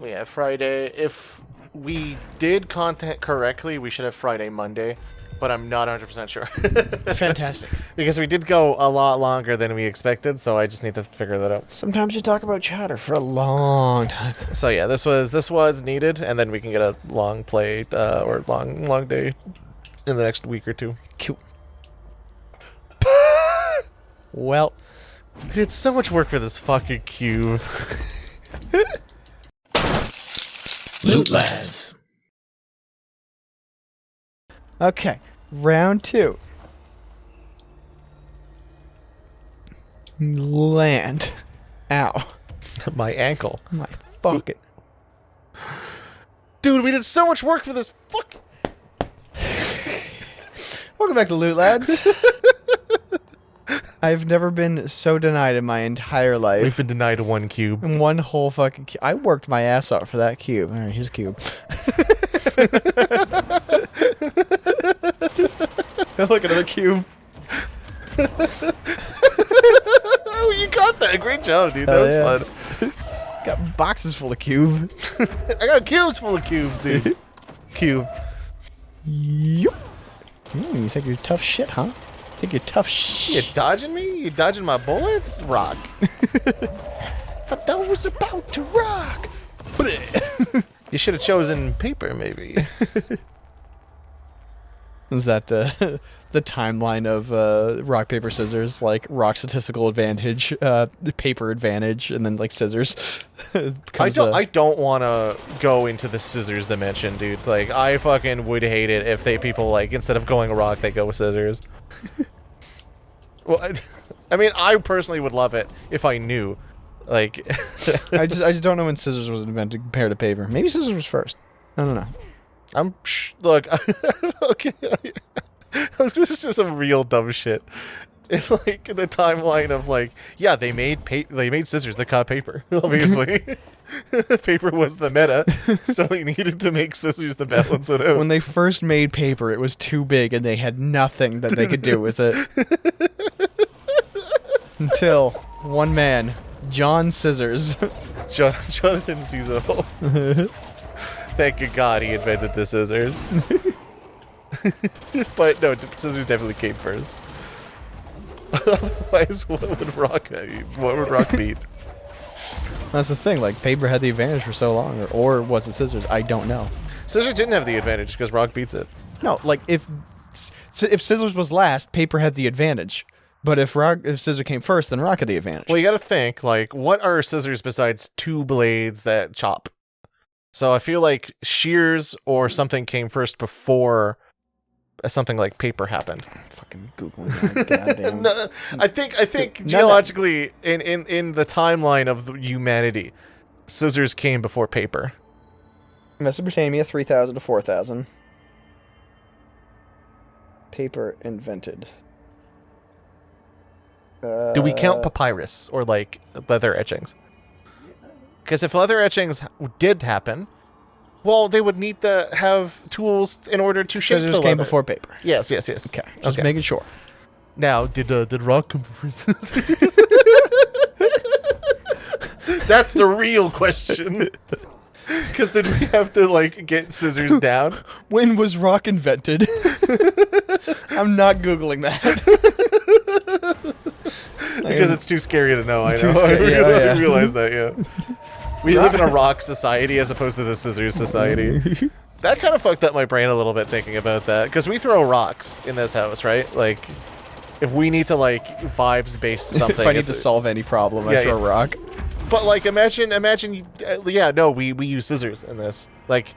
Yeah, Friday. If we did content correctly, we should have Friday, Monday. But I'm not 100% sure. Fantastic. Because we did go a lot longer than we expected, so I just need to figure that out. Sometimes you talk about chatter for a long time. So yeah, this was needed, and then we can get a long play or long day in the next week or two. Cool. Well, I did so much work for this fucking cube. Lootlads. okay. Round 2. Land. Ow. My ankle. My fucking. Dude, we did so much work for this fuck. Welcome back to Loot Lads. I've never been so denied in my entire life. We've been denied one cube. In one whole fucking cube. I worked my ass off for that cube. Alright, here's a cube. Look, another cube. Oh, you got that. Great job, dude. That was fun. Got boxes full of cube. I got cubes full of cubes, dude. Cube. Yup. You think you're tough shit, huh? Think you're tough You shit. dodging me? You dodging my bullets? Rock. For those about to rock. You should have chosen paper, maybe. Is that the timeline of rock, paper, scissors? Like rock statistical advantage, paper advantage, and then like scissors. I don't want to go into the scissors dimension, dude. Like, I fucking would hate it if people, like, instead of going rock, they go with scissors. Well, I mean, I personally would love it if I knew. Like, I just don't know when scissors was invented compared to paper. Maybe scissors was first. I don't know. Look, okay. I was gonna say some real dumb shit. In like the timeline of like, yeah, they made scissors that cut paper. Obviously, paper was the meta, so they needed to make scissors to balance it out. When they first made paper, it was too big, and they had nothing that they could do with it. Until one man, John Scissors, Jonathan Cizo. Thank God he invented the scissors. But no, scissors definitely came first. Otherwise, what would rock beat? That's the thing. Like paper had the advantage for so long, or was it scissors? I don't know. Scissors didn't have the advantage because rock beats it. No, like if scissors was last, paper had the advantage. But if scissors came first, then rock had the advantage. Well, you got to think like, what are scissors besides two blades that chop? So I feel like shears or something came first before something like paper happened. Fucking Googling that goddamn. No, I think geologically in the timeline of humanity, scissors came before paper. Mesopotamia 3000 to 4000. Paper invented. Do we count papyrus or like leather etchings? Because if leather etchings did happen, well, they would need to have tools in order to shape the Scissors leather. came before paper. Yes. Okay, just making sure. Now, did rock come before scissors? That's the real question. Because did we have to like get scissors down? When was rock invented? I'm not Googling that. Because it's too scary to know. I know. Scary, I realize that. Yeah. We live in a rock society as opposed to the scissors society. That kind of fucked up my brain a little bit thinking about that. Because we throw rocks in this house, right? Like, if we need to, like, vibes-based something. If I need to solve any problem, I throw a rock. But, like, imagine, yeah, no, we use scissors in this. Like,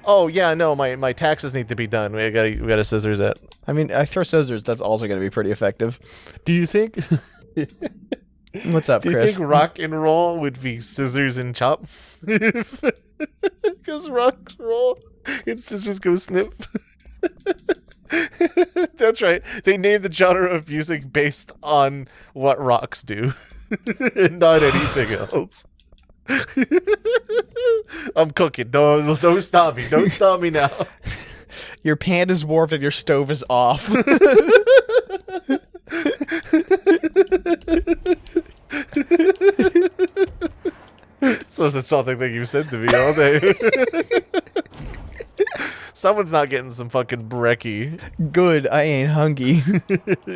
oh, yeah, no, my taxes need to be done. We got a scissors it. I mean, I throw scissors. That's also going to be pretty effective. Do you think? What's up, Do you Chris? think rock and roll would be scissors and chop? Because rock roll and scissors go snip. That's right. They named the genre of music based on what rocks do, and not anything else. I'm cooking. Don't stop me. Don't stop me now. Your pan is warped and your stove is off. most insulting thing you've said to me all day. Someone's not getting some fucking brekkie. Good, I ain't hungry.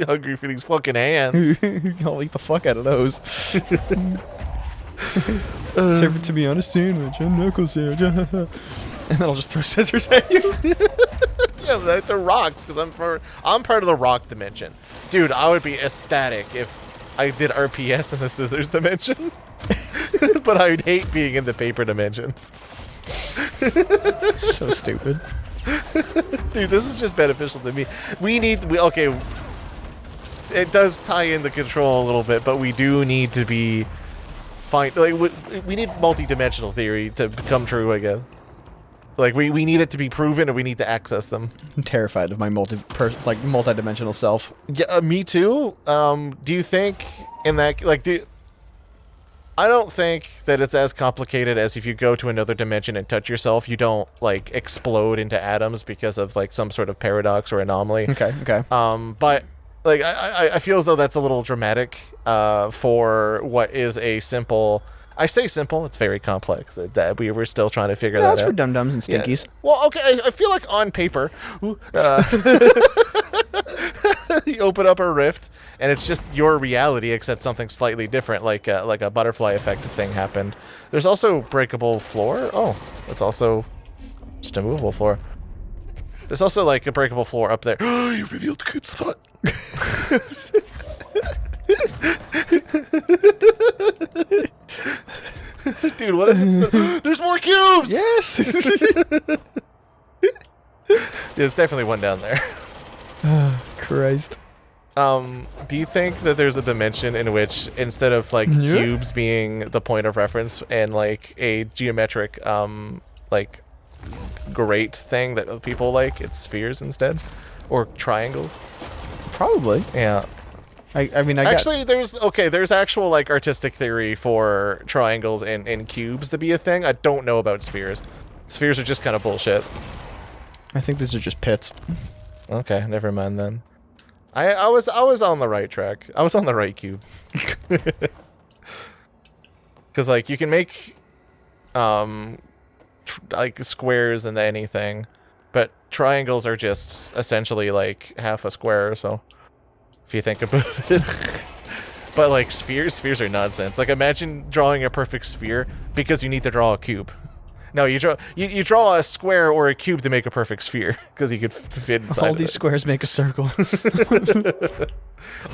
Hungry for these fucking hands. I'll eat the fuck out of those. Serve it to me on a sandwich, a knuckle sandwich. And then I'll just throw scissors at you. Yeah, but I throw rocks because I'm part of the rock dimension. Dude, I would be ecstatic if I did RPS in the scissors dimension. But I would hate being in the paper dimension. So stupid. Dude, this is just beneficial to me. Okay, it does tie in the control a little bit, but we do need to be we need multi-dimensional theory to become true, I guess. Like, we need it to be proven, and we need to access them. I'm terrified of my multi-dimensional self. Yeah, me too. Do you think in that, like, I don't think that it's as complicated as if you go to another dimension and touch yourself, you don't, like, explode into atoms because of, like, some sort of paradox or anomaly. Okay. But, like, I feel as though that's a little dramatic for what is a simple... I say simple, it's very complex. That we're still trying to figure that out. That's for dum-dums and stinkies. Yeah. Well, okay, I feel like on paper... you open up a rift, and it's just your reality, except something slightly different, like a butterfly effect thing happened. There's also breakable floor. Oh, that's also just a movable floor. There's also like a breakable floor up there. You revealed the good spot. Dude, what if it's there's more cubes? Yes. There's definitely one down there. Christ. Do you think that there's a dimension in which instead of like cubes being the point of reference and like a geometric like great thing that people like, it's spheres instead? Or triangles? Probably. Yeah. I mean, actually, there's actual like artistic theory for triangles and cubes to be a thing. I don't know about spheres. Spheres are just kind of bullshit. I think these are just pits. Okay, never mind then. I was on the right track. I was on the right cube. Because like you can make like squares into anything, but triangles are just essentially like half a square. So if you think about it. But like spheres are nonsense. Like imagine drawing a perfect sphere because you need to draw a cube. No, you draw a square or a cube to make a perfect sphere because you could fit inside. All these squares make a circle.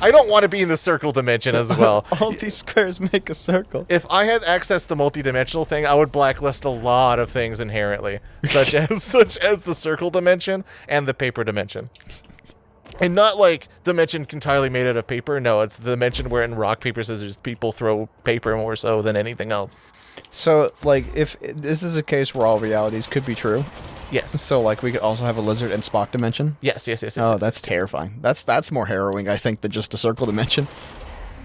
I don't want to be in the circle dimension as well. All these squares make a circle. If I had access to multi-dimensional thing, I would blacklist a lot of things inherently, such as the circle dimension and the paper dimension. And not like dimension entirely made out of paper. No, it's the dimension where in rock, paper, scissors, people throw paper more so than anything else. So, like, if this is a case where all realities could be true. Yes. So, like, we could also have a lizard and Spock dimension. Yes. Oh, that's terrifying. That's more harrowing, I think, than just a circle dimension.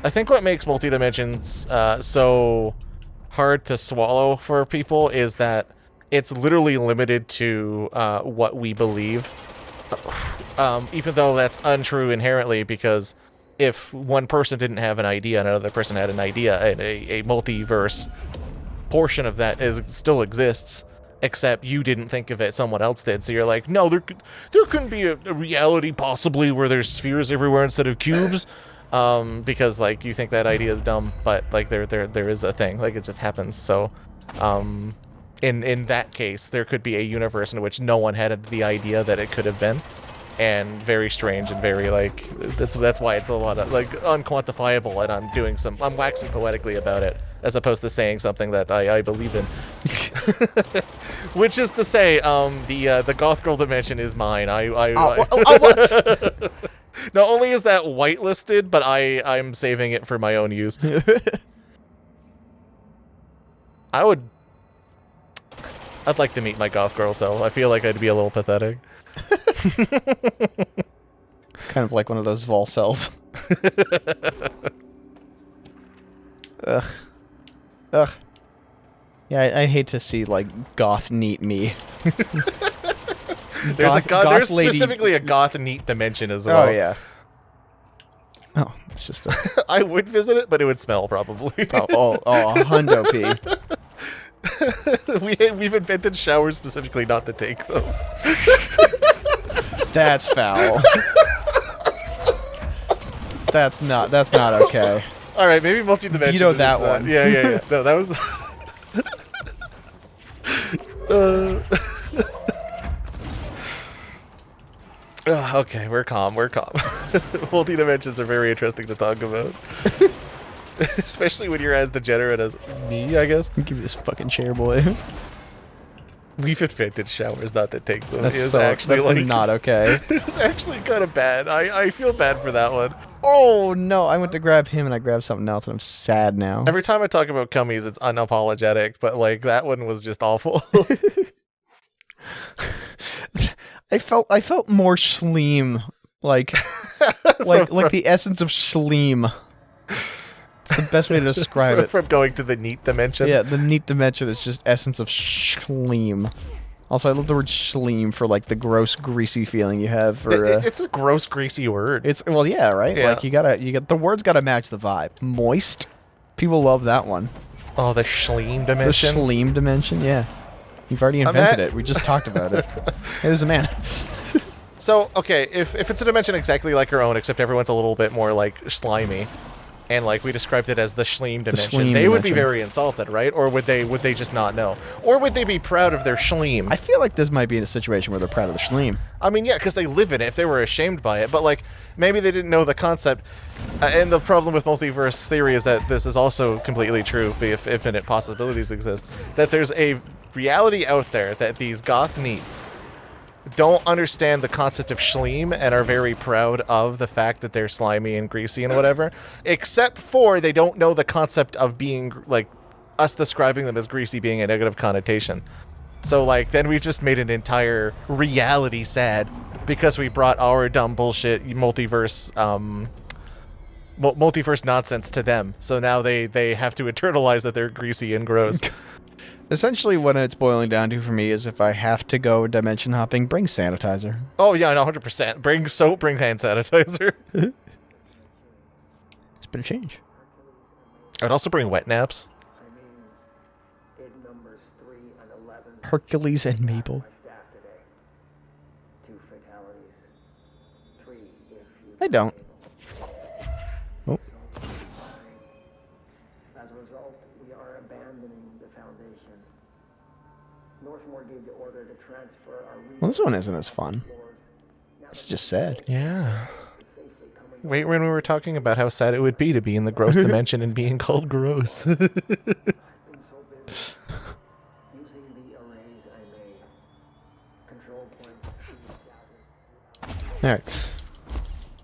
I think what makes multi-dimensions so hard to swallow for people is that it's literally limited to what we believe. Even though that's untrue inherently, because if one person didn't have an idea and another person had an idea, a multiverse portion of that still exists, except you didn't think of it, someone else did. So you're like, no, there couldn't be a reality possibly where there's spheres everywhere instead of cubes, because like you think that idea is dumb, but like there is a thing, like it just happens. So in that case, there could be a universe in which no one had the idea that it could have been. And very strange and very like that's why it's a lot of like unquantifiable, and I'm waxing poetically about it as opposed to saying something that I believe in. Which is to say, the goth girl dimension is mine. What? Not only is that whitelisted, but I'm saving it for my own use. I'd like to meet my goth girl self. I feel like I'd be a little pathetic. Kind of like one of those vol cells. Ugh. Yeah, I'd hate to see like goth neat me. There's specifically a goth neat dimension as well. Oh yeah. Oh, it's just. I would visit it, but it would smell probably. oh, hundo P. We've invented showers specifically not to take them. That's foul. That's not okay. All right, maybe multi-dimension. You know that one. Yeah. No, that was. Okay, we're calm. Multi-dimensions are very interesting to talk about. Especially when you're as degenerate as me, I guess. Give me this fucking chair, boy. We've invented showers not to take them. That's not okay. It's actually kind of bad. I feel bad for that one. Oh no, I went to grab him and I grabbed something else and I'm sad now. Every time I talk about cummies, it's unapologetic, but like that one was just awful. I felt more Schleem, like the essence of Schleem. It's the best way to describe it. From going to the neat dimension. Yeah, the neat dimension is just essence of Schleem. Also, I love the word Schleem for like the gross, greasy feeling you have for. It's a gross, greasy word. It's yeah, right. Yeah. Like the words gotta match the vibe. Moist. People love that one. Oh, the Schleem dimension. The Schleem dimension. Yeah. You've already invented it. We just talked about it. Hey, there's a man. So, okay, if it's a dimension exactly like our own, except everyone's a little bit more, like, slimy, and, like, we described it as the Schleem dimension, they would be very insulted, right? Or would they just not know? Or would they be proud of their Schleem? I feel like this might be in a situation where they're proud of the Schleem. I mean, yeah, because they live in it, if they were ashamed by it, but, like, maybe they didn't know the concept. And the problem with multiverse theory is that this is also completely true, if infinite possibilities exist, that there's a reality out there that these goth neats don't understand the concept of Schleem and are very proud of the fact that they're slimy and greasy and whatever, except for they don't know the concept of being, like, us describing them as greasy being a negative connotation. So, like, then we've just made an entire reality sad because we brought our dumb bullshit multiverse nonsense to them. So now they have to internalize that they're greasy and gross. Essentially, what it's boiling down to for me is if I have to go dimension hopping, bring sanitizer. Oh, yeah, no, 100%. Bring soap, bring hand sanitizer. It's been a change. I'd also bring wet naps. Hercules and Mabel. I don't. Oh. As a result, we are abandoning the Foundation. Northmore gave the order to transfer our... Well, this one isn't as fun. It's just sad. Yeah. Wait, when we were talking about how sad it would be to be in the gross dimension and being called gross. Alright.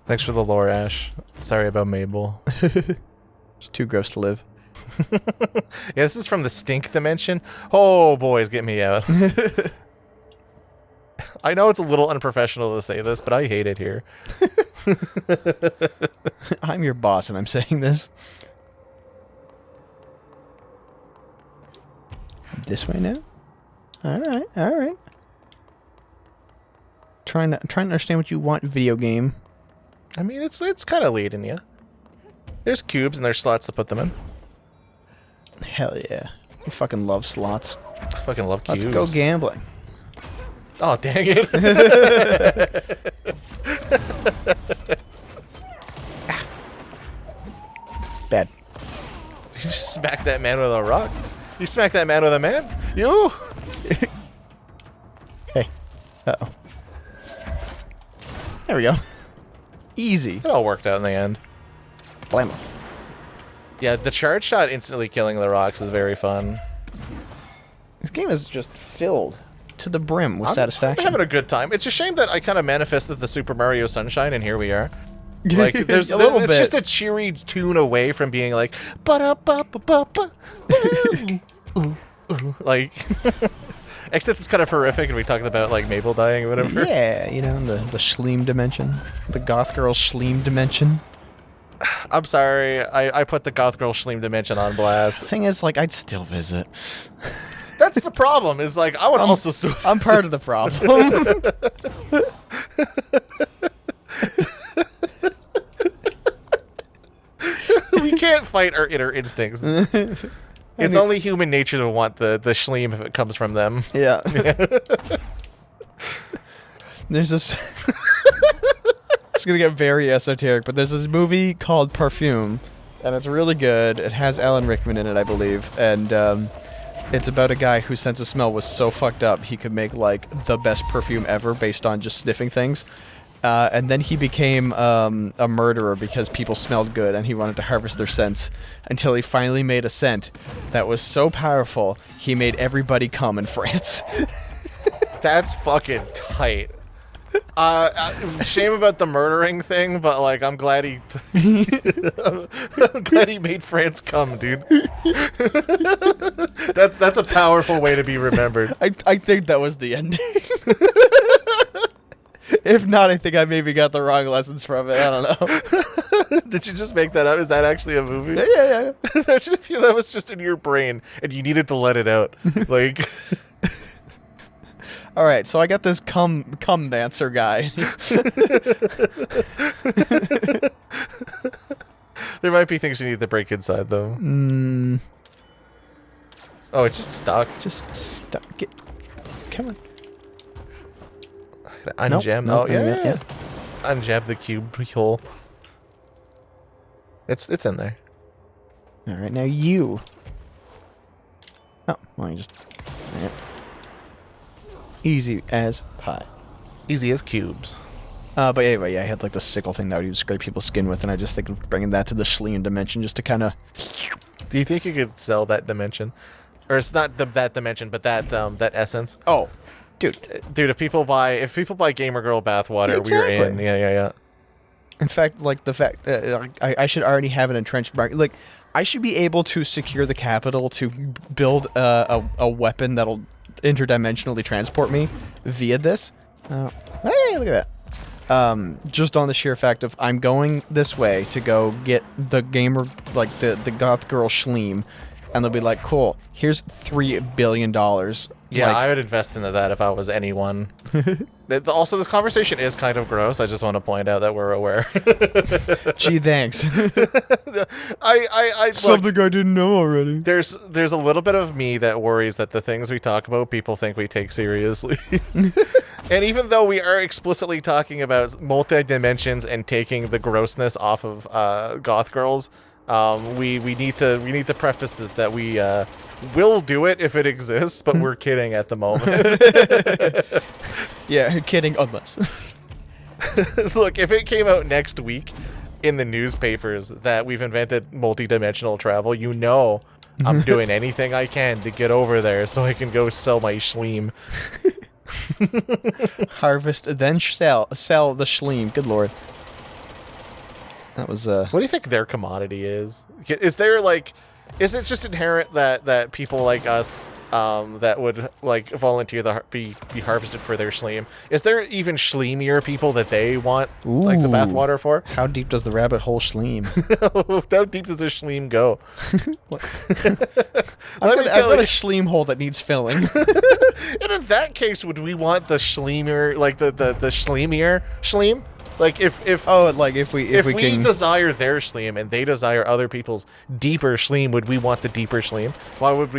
Thanks for the lore, Ash. Sorry about Mabel. It's too gross to live. Yeah, this is from the stink dimension. Oh, boys, get me out. I know it's a little unprofessional to say this, but I hate it here. I'm your boss and I'm saying this. This way now? Alright, alright. Trying to understand what you want, video game. I mean, it's kind of leading you. There's cubes and there's slots to put them in. Hell yeah. I fucking love slots. I fucking love cubes. Let's go gambling. Oh, dang it. Bad. You just smack that man with a rock. You smack that man with a man. You. Hey. Uh-oh. There we go. Easy. It all worked out in the end. Blammo. Yeah, the charge shot instantly killing the rocks is very fun. This game is just filled to the brim with satisfaction. I'm having a good time. It's a shame that I kind of manifested the Super Mario Sunshine, and here we are. Like, there's a little it's bit. just a cheery tune away from being like, ba-da-ba-ba-ba-ba, like, except it's kind of horrific, and we talked about, like, Mabel dying or whatever. Yeah, you know, the Schleem dimension. The goth girl Schleem dimension. I'm sorry, I put the goth girl Schleem dimension on blast. The thing is, like, I'd still visit. That's the problem, is, like, I would also still I'm part of the problem. We can't fight our inner instincts. It's only human nature to want the schleem if it comes from them. Yeah. There's this... It's going to get very esoteric, but there's this movie called Perfume, and it's really good. It has Alan Rickman in it, I believe, and it's about a guy whose sense of smell was so fucked up he could make, like, the best perfume ever based on just sniffing things. And then he became a murderer because people smelled good and he wanted to harvest their scents until he finally made a scent that was so powerful he made everybody come in France. That's fucking tight. Shame about the murdering thing, but like I'm glad he I'm glad he made France come, dude. That's a powerful way to be remembered. I think that was the ending. If not, I think I maybe got the wrong lessons from it. I don't know. Did you just make that up? Is that actually a movie? Yeah. Imagine if that was just in your brain and you needed to let it out. Like, all right, so I got this cum dancer guy. There might be things you need to break inside, though. Oh, it's just stuck. Just stuck. Come on. Unjam. Nope, yeah. Unjab the cube hole. It's in there. All right, now you. Oh, well, you just. Yeah. Easy as pie. Easy as cubes. But anyway, yeah, I had like the sickle thing that I would scrape people's skin with, and I just think of bringing that to the Schleem dimension just to kind of. Do you think you could sell that dimension, or it's not that dimension, but that essence? Oh, dude, if people buy Gamer Girl bathwater, exactly. We're in. Yeah. In fact, like the fact I should already have an entrenched market. Like, I should be able to secure the capital to build a weapon that'll interdimensionally transport me via this. Hey, look at that. Just on the sheer fact of I'm going this way to go get the gamer, like the goth girl Schleem, and they'll be like, cool, here's $3 billion. Yeah, like, I would invest into that if I was anyone. Also, this conversation is kind of gross. I just want to point out that we're aware. Gee, thanks. I Something I didn't know already. There's a little bit of me that worries that the things we talk about, people think we take seriously. And even though we are explicitly talking about multi-dimensions and taking the grossness off of goth girls, we need to preface this that we will do it if it exists, but we're kidding at the moment. Yeah, kidding, unless. Look, if it came out next week in the newspapers that we've invented multi-dimensional travel, you know I'm doing anything I can to get over there so I can go sell my Schleem. Harvest, then sell the Schleem. Good lord. That was What do you think their commodity is? Is there like, is it just inherent that people like us that would like volunteer to be harvested for their Schleem? Is there even Schleemier people that they want like the bathwater for? How deep does the rabbit hole Schleem? How deep does the Schleem go? I've got a Schleem hole that needs filling. And in that case, would we want the Schleemier, like the Schleemier Schleem? Like if we can desire their Schleem and they desire other people's deeper Schleem, would we want the deeper Schleem? Why would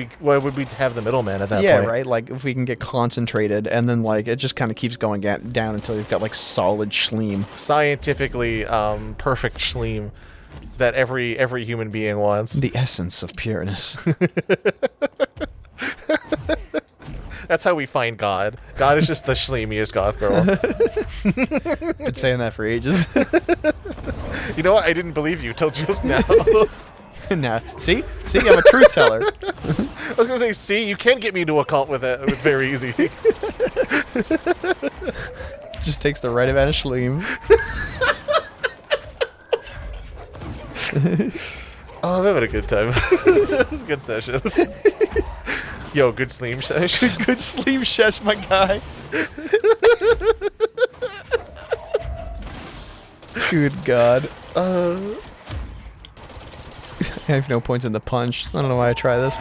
we have the middleman at that point? Yeah, right. Like if we can get concentrated and then like it just kind of keeps going down until you've got like solid Schleem. Scientifically perfect Schleem that every human being wants. The essence of pureness. That's how we find God. God is just the Schleemiest goth girl. Been saying that for ages. You know what? I didn't believe you till just now. Nah, see, I'm a truth teller. I was gonna say, see, you can get me into a cult with it very easy. Just takes the right amount of Schleem. Oh, I'm having a good time. This is a good session. Yo, good Schleem sesh. Good Schleem sesh, my guy. Good God. I have no points in the punch. I don't know why I try this.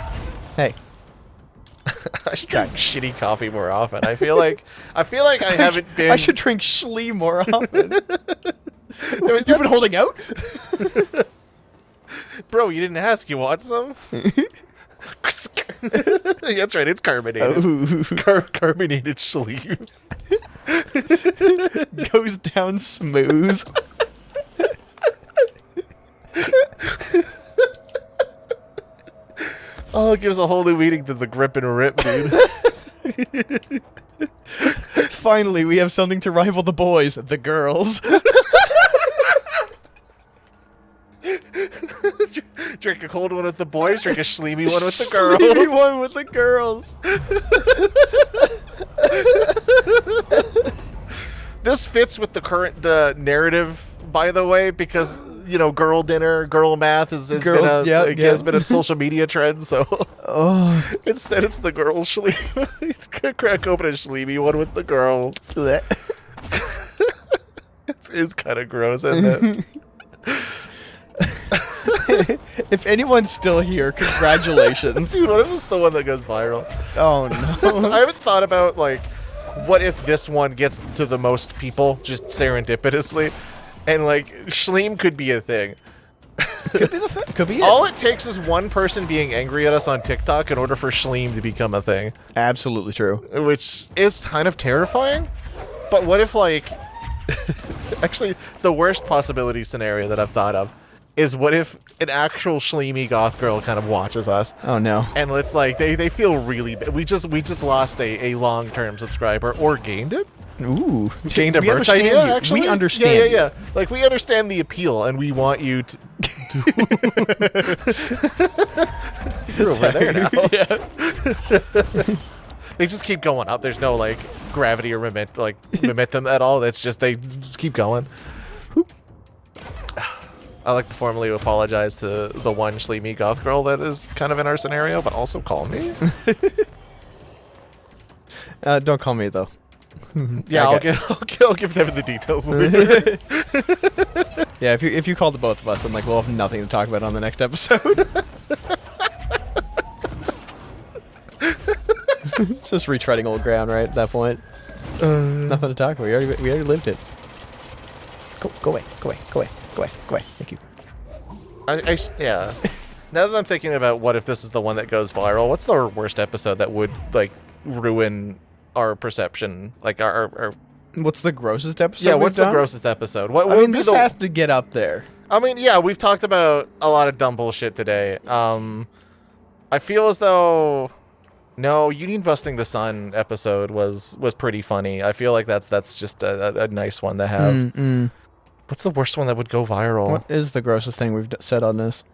Hey. I should drink shitty coffee more often. I feel like I haven't been. I should drink Schleem more often. You've been holding out? Bro, you didn't ask. You want some? That's right, it's carbonated. Ooh. Carbonated Schleemy. Goes down smooth. Oh, it gives a whole new meaning to the grip and rip, dude. Finally, we have something to rival the boys, the girls. Drink a cold one with the boys, drink a Schleemy one with the girls. Schleemy one with the girls. This fits with the current narrative, by the way, because you know, girl dinner, girl math has been a social media trend. So instead, it's the girls Schleemy. It's crack open a Schleemy one with the girls. It is kind of gross, isn't it? If anyone's still here, congratulations. Dude, what if this is the one that goes viral? Oh no. I haven't thought about, like, what if this one gets to the most people just serendipitously? And, like, Schleem could be a thing. Could be the thing. Could be it. All it takes is one person being angry at us on TikTok in order for Schleem to become a thing. Absolutely true. Which is kind of terrifying. But what if, like... Actually, the worst possibility scenario that I've thought of is what if an actual Schleemy goth girl kind of watches us. Oh no. And it's like, they feel really bad. We just lost a long-term subscriber. Or gained it? Ooh. Gained a We merch understand idea, you. actually? We understand Yeah. Like, we understand the appeal, and we want you to... You're over there now. Yeah. They just keep going up. There's no, like, gravity or momentum at all. It's just, they just keep going. I like to formally apologize to the one Schleemy goth girl that is kind of in our scenario, but also call me. Don't call me though. Yeah, Okay. I'll give them the details later. Yeah, if you call the both of us, then like we'll have nothing to talk about on the next episode. It's just retreading old ground, right? At that point, nothing to talk about. We already lived it. Go away. Thank you. Yeah. Now that I'm thinking about what if this is the one that goes viral, what's the worst episode that would, like, ruin our perception? Like, our What's the grossest episode? yeah, we've what's the done? grossest episode? What I would mean, be this the... has to get up there. I mean, yeah, we've talked about a lot of dumb bullshit today. I feel as though... No, Union Busting the Sun episode was pretty funny. I feel like that's just a nice one to have. What's the worst one that would go viral? What is the grossest thing we've said on this?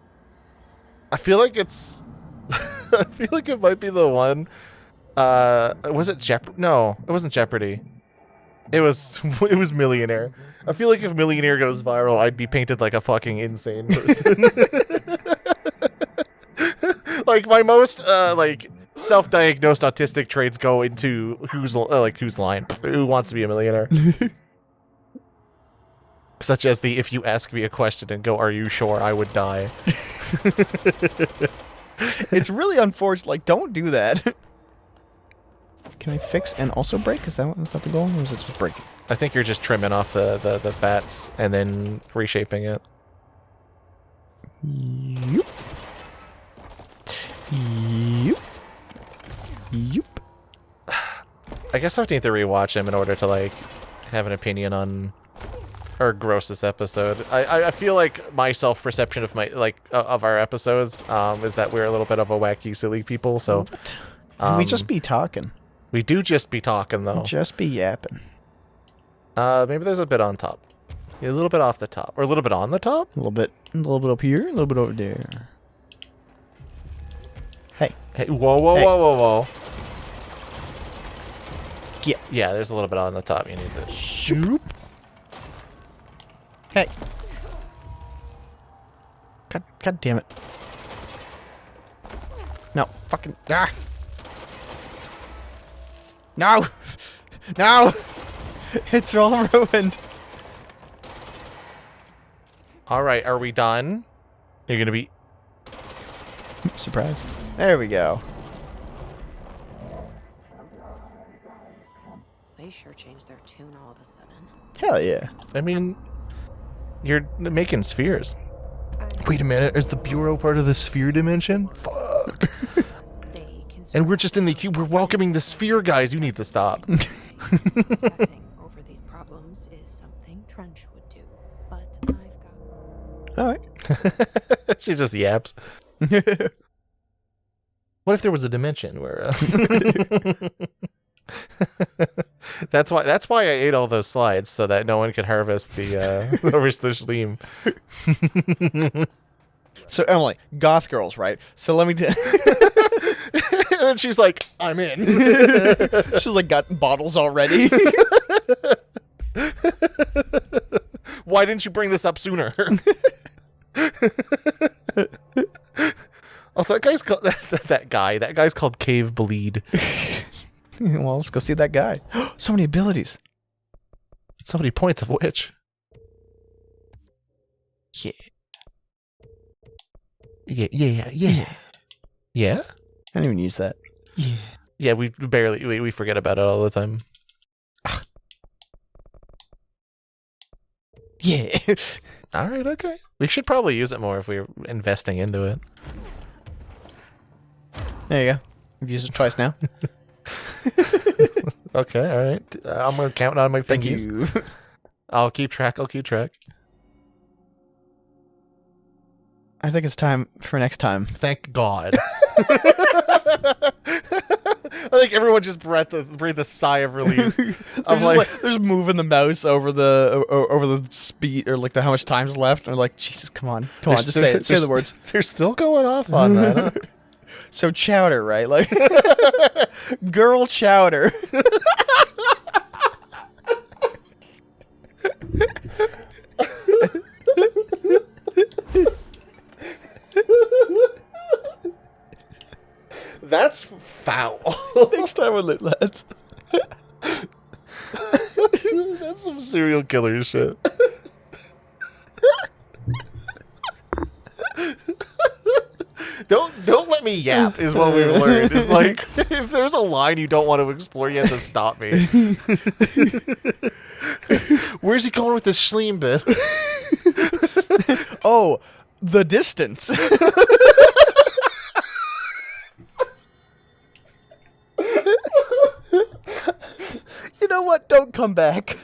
I feel like it's... I feel like it might be the one... was it No, it wasn't Jeopardy. It was Millionaire. I feel like if Millionaire goes viral, I'd be painted like a fucking insane person. Like, my most, like... self-diagnosed autistic traits go into who's line, who wants to be a millionaire. Such as the, if you ask me a question and go, are you sure, I would die. It's really unfortunate. Like, don't do that. Can I fix and also break? Is that the goal, or is it just breaking? I think you're just trimming off the fats and then reshaping it. Yup. I guess I need to rewatch him in order to, like, have an opinion on our grossest episode. I feel like my self-perception of of our episodes is that we're a little bit of a wacky, silly people. So we just be talking. We do just be talking, though. Just be yapping. Maybe there's a bit on top, a little bit off the top, or a little bit on the top. A little bit up here, a little bit over there. Hey, Whoa. Yeah. Yeah, there's a little bit on the top. You need to shoop. Hey. God damn it. No, fucking No. No. It's all ruined. All right, are we done? You're gonna be surprise. There we go. They sure changed their tune all of a sudden. Hell yeah. I mean, you're making spheres. Wait a minute, is the Bureau part of the sphere dimension? Fuck. They And we're just in the queue. We're welcoming the sphere guys. You need to stop. Obsessing over these problems is something Trench would do, but I've got... All right. She just yaps. What if there was a dimension where? That's why I ate all those slides so that no one could harvest the Schleem. So Emily, goth girls, right? So let me. And then she's like, "I'm in." She's like got bottles already. Why didn't you bring this up sooner? Also, that guy's called that guy's called Cave Bleed. Well, let's go see that guy. So many abilities. So many points of which. Yeah. Yeah? I didn't even use that. Yeah. Yeah, we barely we forget about it all the time. Yeah. All right, okay. We should probably use it more if we're investing into it. There you go. I've used it twice now. Okay, all right. I'm gonna count on my Thank fingers. you. I'll keep track. I think it's time for next time. Thank God. I think everyone just breathed a sigh of relief. I'm like, they're just moving the mouse over the speed or like how much time's left. And they're like, Jesus, come on, just say it. Say the words. They're still going off on that. Huh? So chowder, right? Like girl chowder. That's foul. Next time on Lootlads. That's some serial killer shit. Don't let me yap is what we've learned. It's like if there's a line you don't want to explore, you have to stop me. Where's he going with this Schleem bit? Oh, the distance. You know what? Don't come back.